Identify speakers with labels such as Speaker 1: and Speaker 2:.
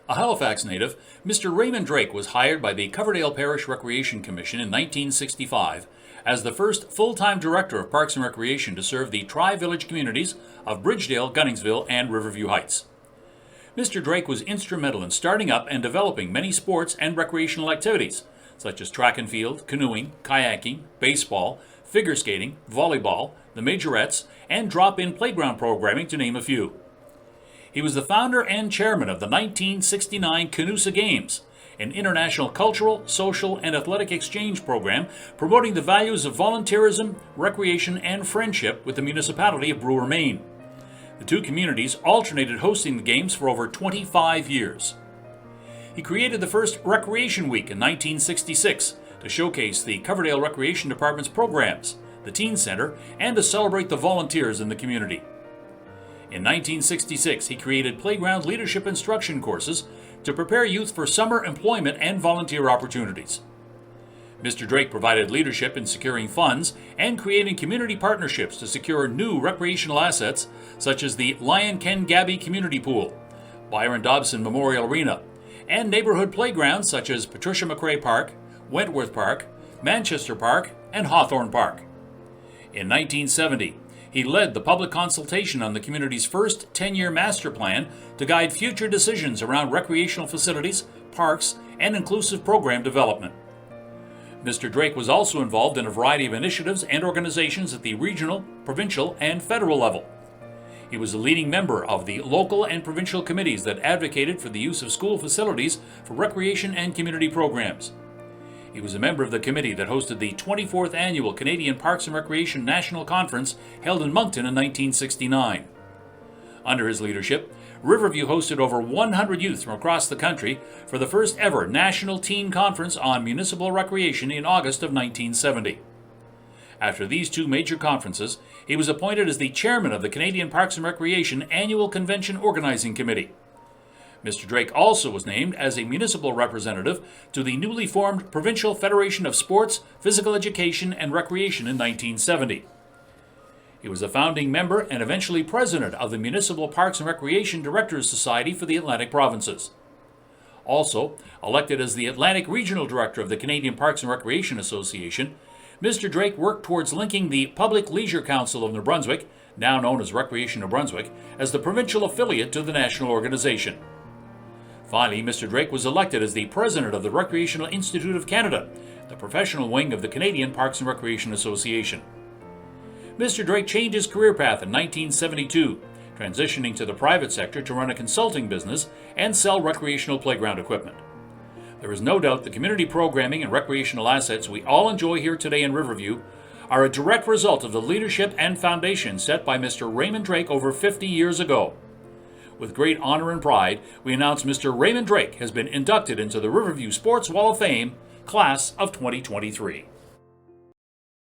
Speaker 1: A Halifax native, Mr. Raymond Drake was hired by the Coverdale Parish Recreation Commission in 1965 as the first full-time director of Parks and Recreation to serve the tri-village communities of Bridgedale, Gunningsville, and Riverview Heights. Mr. Drake was instrumental in starting up and developing many sports and recreational activities, such as track and field, canoeing, kayaking, baseball, figure skating, volleyball, the majorettes, and drop-in playground programming, to name a few. He was the founder and chairman of the 1969 Canusa Games, an international cultural, social, and athletic exchange program promoting the values of volunteerism, recreation, and friendship with the municipality of Brewer, Maine. The two communities alternated hosting the games for over 25 years. He created the first Recreation Week in 1966 to showcase the Coverdale Recreation Department's programs, the Teen Center, and to celebrate the volunteers in the community. In 1966, he created playground leadership instruction courses to prepare youth for summer employment and volunteer opportunities. Mr. Drake provided leadership in securing funds and creating community partnerships to secure new recreational assets such as the Lion Ken Gabby Community Pool, Byron Dobson Memorial Arena, and neighborhood playgrounds such as Patricia McRae Park, Wentworth Park, Manchester Park, and Hawthorne Park. In 1970, he led the public consultation on the community's first 10-year master plan to guide future decisions around recreational facilities, parks, and inclusive program development. Mr. Drake was also involved in a variety of initiatives and organizations at the regional, provincial, and federal level. He was a leading member of the local and provincial committees that advocated for the use of school facilities for recreation and community programs. He was a member of the committee that hosted the 24th Annual Canadian Parks and Recreation National Conference held in Moncton in 1969. Under his leadership, Riverview hosted over 100 youth from across the country for the first ever National Teen Conference on Municipal Recreation in August of 1970. After these two major conferences, he was appointed as the chairman of the Canadian Parks and Recreation Annual Convention Organizing Committee. Mr. Drake also was named as a municipal representative to the newly formed Provincial Federation of Sports, Physical Education, and Recreation in 1970. He was a founding member and eventually president of the Municipal Parks and Recreation Directors Society for the Atlantic Provinces. Also, elected as the Atlantic Regional Director of the Canadian Parks and Recreation Association, Mr. Drake worked towards linking the Public Leisure Council of New Brunswick, now known as Recreation New Brunswick, as the provincial affiliate to the national organization. Finally, Mr. Drake was elected as the president of the Recreational Institute of Canada, the professional wing of the Canadian Parks and Recreation Association. Mr. Drake changed his career path in 1972, transitioning to the private sector to run a consulting business and sell recreational playground equipment. There is no doubt the community programming and recreational assets we all enjoy here today in Riverview are a direct result of the leadership and foundation set by Mr. Raymond Drake over 50 years ago. With great honor and pride, we announce Mr. Raymond Drake has been inducted into the Riverview Sports Wall of Fame, Class of 2023.